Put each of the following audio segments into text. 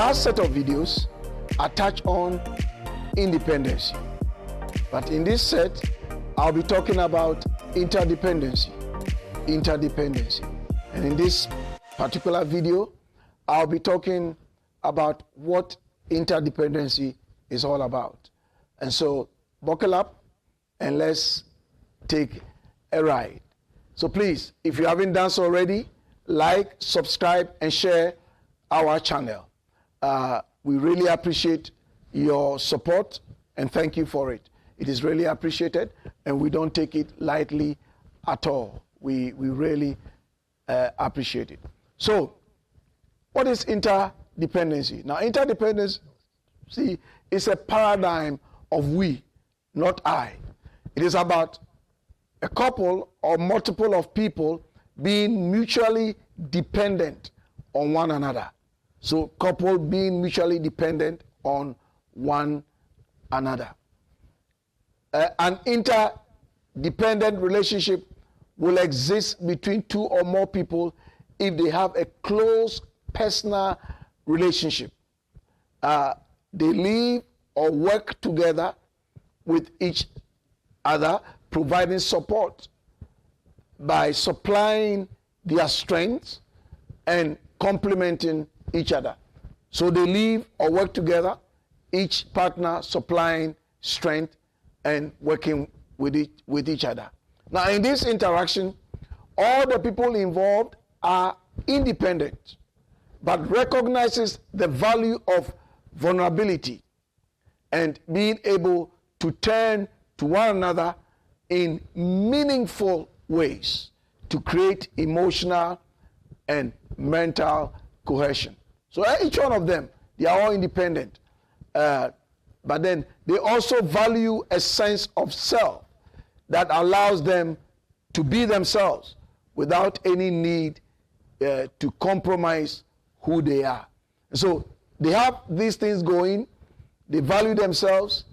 last set of videos, I touched on independency. But in this set, I'll be talking about interdependency. And in this particular video, I'll be talking about what interdependency is all about. And so buckle up and let's take a ride. So please, if you haven't done so already, like, subscribe, and share our channel. We really appreciate your support and thank you for it. It is really appreciated and we don't take it lightly at all. We really appreciate it. So, what is interdependency? Now, interdependency is a paradigm of we, not I. It is about a couple or multiple of people being mutually dependent on one another. So, couple being mutually dependent on one another. An interdependent relationship will exist between two or more people if they have a close personal relationship. They live or work together with each other, providing support by supplying their strengths and complementing each other. So they live or work together, each partner supplying strength and working with each other. Now, in this interaction, all the people involved are independent, but recognizes the value of vulnerability and being able to turn to one another in meaningful ways to create emotional and mental cohesion. So each one of them, they are all independent, but then they also value a sense of self that allows them to be themselves without any need to compromise who they are. So they have these things going, they value themselves,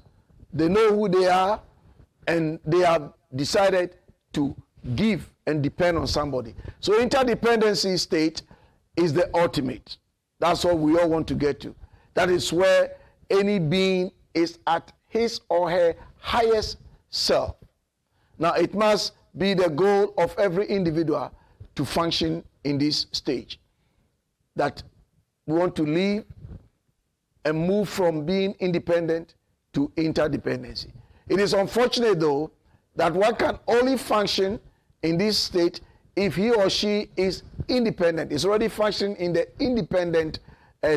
they know who they are, and they have decided to give and depend on somebody. So interdependency state is the ultimate. That's what we all want to get to. That is where any being is at his or her highest self. Now, it must be the goal of every individual to function in this stage. That we want to live and move from being independent to interdependency. It is unfortunate, though, that one can only function in this state if he or she is independent. It's already functioning in the independent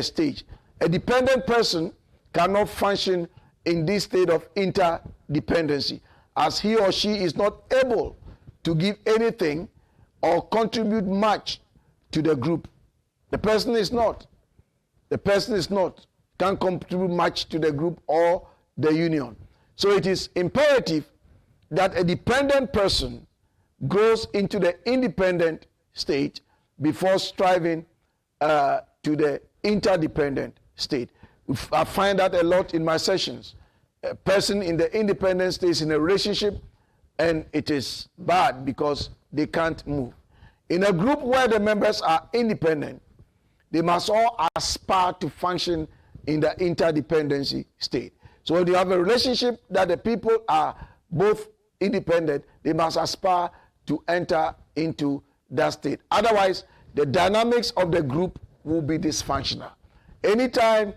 stage. A dependent person cannot function in this state of interdependency, as he or she is not able to give anything or contribute much to the group. The person is not. Can't contribute much to the group or the union. So it is imperative that a dependent person grows into the independent state before striving to the interdependent state. I find that a lot in my sessions. A person in the independent state is in a relationship and it is bad because they can't move. In a group where the members are independent, they must all aspire to function in the interdependency state. So when you have a relationship that the people are both independent, they must aspire to enter into that state. Otherwise, the dynamics of the group will be dysfunctional. Anytime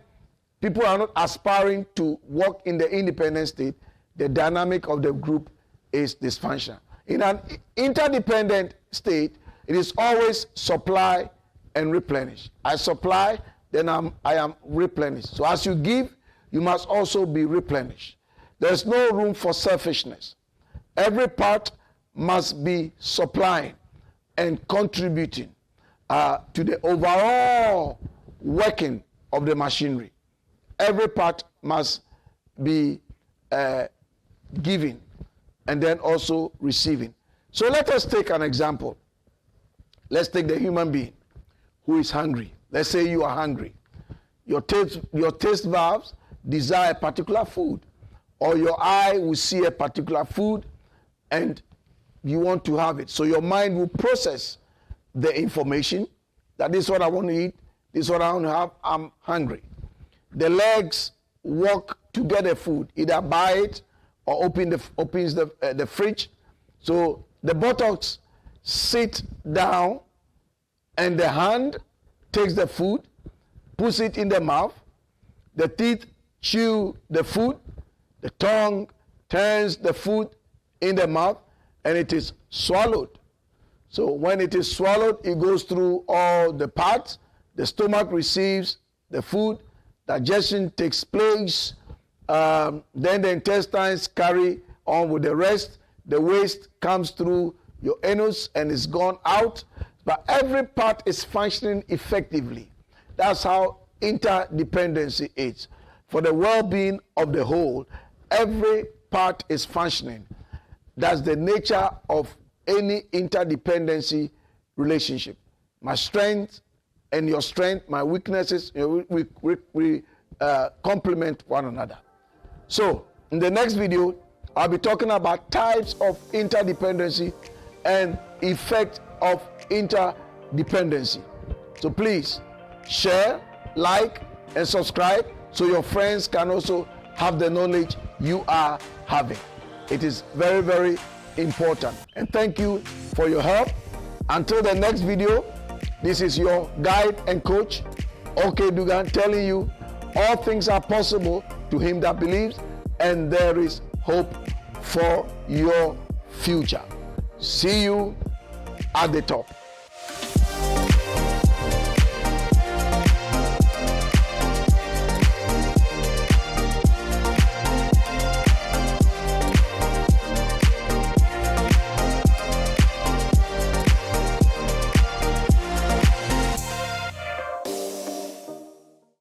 people are not aspiring to work in the independent state, the dynamic of the group is dysfunctional. In an interdependent state, it is always supply and replenish. I supply, then I am replenished. So as you give, you must also be replenished. There's no room for selfishness. Every part must be supplying and contributing to the overall working of the machinery. Every part must be giving and then also receiving. So let us take an example. Let's take the human being who is hungry. Let's say you are hungry. Your taste valves desire a particular food, or your eye will see a particular food and you want to have it. So your mind will process the information that this is what I want to eat, this is what I want to have, I'm hungry. the legs walk to get the food, either buy it or opens the fridge. So the buttocks sit down and the hand takes the food, puts it in the mouth, the teeth chew the food, the tongue turns the food in the mouth, and it is swallowed. So when it is swallowed, it goes through all the parts. The stomach receives the food, digestion takes place, then the intestines carry on with the rest. The waste comes through your anus and is gone out. But every part is functioning effectively. That's how interdependency is. For the well-being of the whole, every part is functioning. That's the nature of any interdependency relationship. My strength and your strength, my weaknesses, we complement one another. So in the next video, I'll be talking about types of interdependency and effect of interdependency. So please share, like, and subscribe so your friends can also have the knowledge you are having. It is very, very important. And thank you for your help. Until the next video, this is your guide and coach, OK Dugan, telling you all things are possible to him that believes, and there is hope for your future. See you at the top.